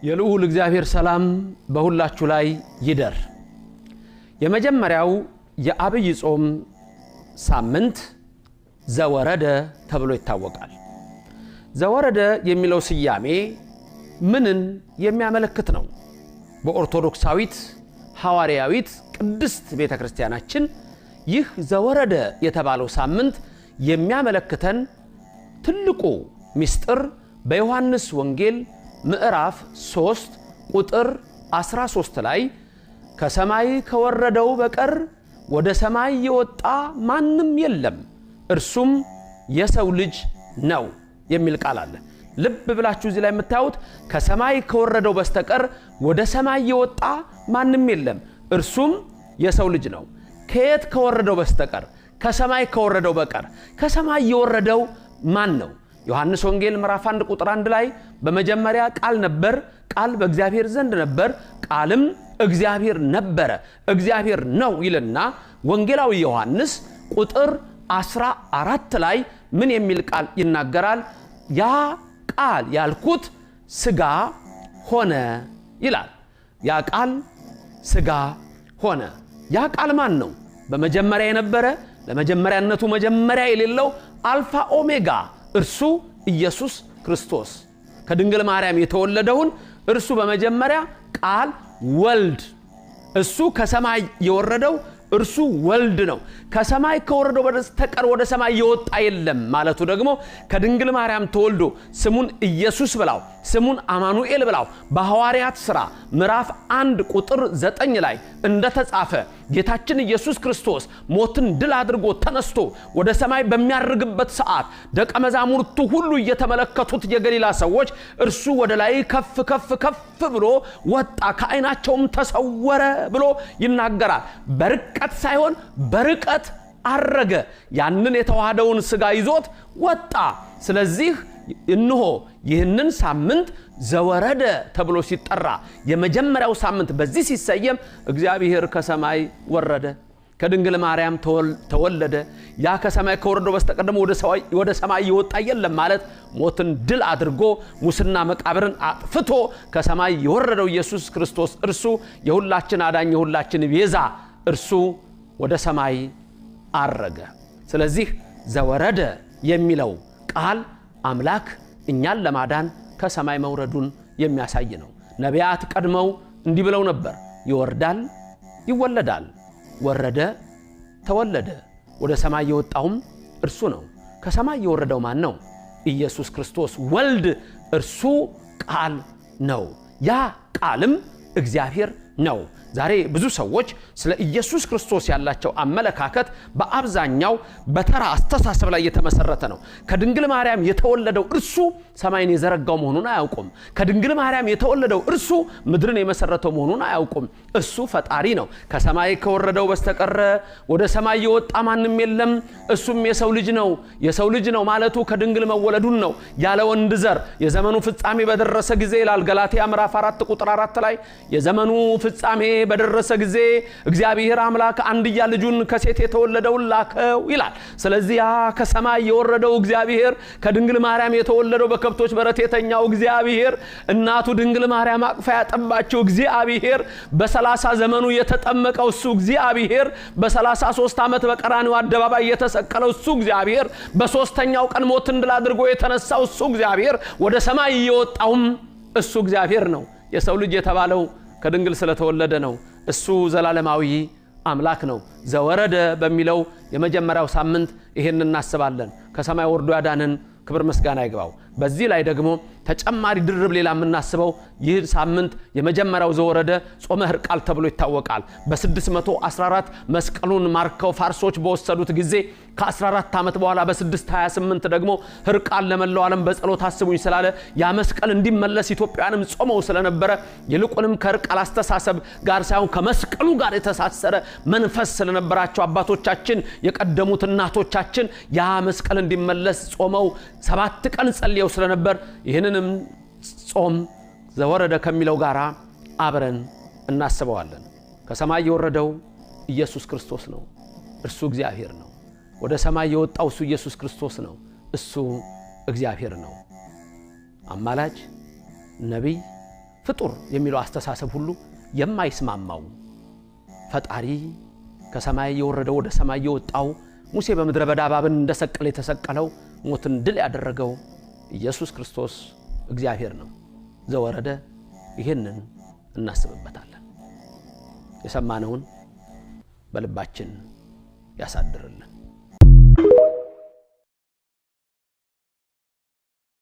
የልዑል እግዚአብሔር ሰላም በሁላችሁ ላይ ይደር። የመጀመሪያው የአብይ ጾም ሳምንት ዘወረደ ተብሎ ይታወቃል። ዘወረደ የሚለው ስያሜ ምንን የሚያመለክት ነው? በኦርቶዶክሳዊት ሐዋርያዊት ቅድስት ቤተክርስቲያናችን ይህ ዘወረደ የተባለው ሳምንት የሚያመለክተን ትልቁ ምስጢር በዮሐንስ ወንጌል ምዕራፍ 3 ቁጥር 13 ላይ ከሰማይ ከወረደው በቀር ወደ ሰማይ የወጣ ማንም የለም እርሱም የሰው ልጅ ነው የሚል ቃል አለ። ልብ ብላችሁ እዚህ ላይ የምታዩት ከሰማይ ከወረደው በስተቀር ወደ ሰማይ የወጣ ማንም የለም እርሱም የሰው ልጅ ነው። ከየት ከወረደው በስተቀር? ከሰማይ ከወረደው በቀር። ከሰማይ የወረደው ማን ነው? ዮሐንስ ወንጌል ምዕራፍ 1 ቁጥር 1 ላይ በመጀመሪያ ቃል ነበር፣ ቃል በእግዚአብሔር ዘንድ ነበር፣ ቃልም እግዚአብሔር ነበረ፣ እግዚአብሔር ነው ይልና ወንጌላዊ ዮሐንስ ቁጥር 14 ላይ ምን የሚል ቃል ይናገራል? ያ ቃል ያልኩት ስጋ ሆነ ይላል። ያ ቃል ስጋ ሆነ። ያ ቃል ማን ነው? በመጀመሪያ የነበረ ለመጀመሪያነቱ መጀመሪያ የሌለው አልፋ ኦሜጋ እርሱ ኢየሱስ ክርስቶስ ከድንግል ማርያም የተወለደውን እርሱ በመጀመሪያ ቃል ወልድ እሱ ከሰማይ የወረደው እርሱ ወልድ ነው። ከሰማይ ከወረደው በስተቀር ወደ ሰማይ የወጣ የለም ማለቱ ደግሞ ከድንግል ማርያም ተወልዶ ስሙን ኢየሱስ ብላው ስሙን አማኑኤል ብላው በሐዋርያት ሥራ ምዕራፍ 1 ቁጥር 9 ላይ እንደተጻፈ ጌታችን ኢየሱስ ክርስቶስ ሞትን ድል አድርጎ ተነስቶ ወደ ሰማይ በሚያርግበት ሰዓት ደቀ መዛሙርቱ ሁሉ እየተመለከቱት የገሊላ ሰዎች እርሱ ወደ ላይ ከፍ ከፍ ከፍ ብሎ ወጣ ከዓይናቸውም ተሰወረ ብሎ ይናገራል። በርቀት ሳይሆን በርቀት አረገ። ያንን የተዋሃደውን ሥጋ ይዞት ወጣ። ስለዚህ እንሆ ይህንን ሳምንት ዘወረደ ተብሎ ሲጠራ የመጀመሪያው ሳምንት በዚህ ሲሰየም እግዚአብሔር ከሰማይ ወረደ፣ ከድንግል ማርያም ተወለደ። ያ ከሰማይ ከወረደው በስተቀር ደግሞ ወደ ሰማይ የወጣ የለም ማለት ሞትን ድል አድርጎ ሙስና መቃብርን አጥፍቶ ከሰማይ የወረደው ኢየሱስ ክርስቶስ እርሱ የሁላችን አዳኝ የሁላችን ቤዛ እርሱ ወደ ሰማይ አረገ። ስለዚህ ዘወረደ የሚለው ቃል አምላክ እኛን ለማዳን ከሰማይ መውረዱን የሚያሳይ ነው። ነቢያት ቀድመው እንዲህ ብለው ነበር፣ ይወርዳል ይወለዳል፣ ወረደ ተወለደ፣ ወደ ሰማይ የወጣውም እርሱ ነው። ከሰማይ የወረደው ማን ነው? ኢየሱስ ክርስቶስ ወልድ እርሱ ቃል ነው። ያ ቃልም እግዚአብሔር ነው። ዛሬ ብዙ ሰዎች ስለ ኢየሱስ ክርስቶስ ያላቸው አመለካከት በአብዛኛው በተራ አስተሳሰብ ላይ የተመሰረተ ነው። ከድንግል ማርያም የተወለደው እርሱ ሰማይን የዘረጋው መሆኑን አያውቁም። ከድንግል ማርያም የተወለደው እርሱ ምድርን የመሰረተው መሆኑን አያውቁም። እሱ ፈጣሪ ነው። ከሰማይ ከወረደው በስተቀር ወደ ሰማይ የወጣ ማንም የለም እሱም የሰው ልጅ ነው። የሰው ልጅ ነው ማለቱ ከድንግል መወለዱን ነው። ያለ ወንድ ዘር የዘመኑ ፍጻሜ በደረሰ ጊዜ ይላል ገላትያ ምዕራፍ 4 ቁጥር 4 ላይ የዘመኑ ፍጻሜ በደረሰ ጊዜ እግዚአብሔር አምላክ አንድያ ልጁን ከሴት የተወለደውን ላከው ይላል። ስለዚህ ያ ከሰማይ የወረደው እግዚአብሔር ከድንግል ማርያም የተወለደው በከብቶች በረት የተኛው እግዚአብሔር እናቱ ድንግል ማርያም አቅፋ ያጠባቸው እግዚአብሔር በ30 ዘመኑ የተጠመቀው እሱ እግዚአብሔር በ33 ዓመት በቀራንዮ አደባባይ የተሰቀለው እሱ እግዚአብሔር በሶስተኛው ቀን ሞትን ድል አድርጎ የተነሳው እሱ እግዚአብሔር ወደ ሰማይ የወጣውም እሱ እግዚአብሔር ነው። የሰው ልጅ የተባለው ከድንግል ስለተወለደ ነው። እሱ ዘላለማዊ አምላክ ነው። ዘወረደ በሚለው የመጀመሪያው ሳምንት ይሄን እናስባለን። ከሰማይ ወርዶ ያዳነን ክብር ምስጋና ይግባው። በዚህ ላይ ደግሞ ተጨማሪ ድርብ ሌላ የምናስበው ይህ ሳምንት የመጀመሪያው ዘወረደ ጾመ ሕርቃል ተብሎ ይታወቃል። በ614 መስቀሉን ማርከው ፋርሶች በወሰዱት ጊዜ ከ14 ዓመት በኋላ በ628 ደግሞ ሕርቃል ለመላው ዓለም በጸሎት አስቡኝ ስላለ ያ መስቀል እንዲመለስ ኢትዮጵያንም ጾመው ስለነበረ ይልቁንም ከሕርቃል አስተሳሰብ ጋር ሳይሆን ከመስቀሉ ጋር የተሳሰረ መንፈስ ስለነበራቸው አባቶቻችን የቀደሙት እናቶቻችን ያ መስቀል እንዲመለስ ጾመው 7 ቀን ጸልየው ስለነበር ይህንንም ጾም ዘወረደ ከሚለው ጋር አብረን እናስበዋለን። ከሰማይ የወረደው ኢየሱስ ክርስቶስ ነው። እርሱ እግዚአብሔር ነው። ወደ ሰማይ የወጣው እሱ ኢየሱስ ክርስቶስ ነው። እሱ እግዚአብሔር ነው። አማላጅ፣ ነቢይ፣ ፍጡር የሚለው አስተሳሰብ ሁሉ የማይስማማው ፈጣሪ ከሰማይ የወረደው ወደ ሰማይ የወጣው ሙሴ በምድረ በዳ እባብን እንደሰቀለ የተሰቀለው ሞትን ድል ያደረገው ኢየሱስ ክርስቶስ እግዚአብሔር ነው ዘወረደ። ይሄንን እናስብበታለን። የሰማነውን በልባችን ያሳድርልን።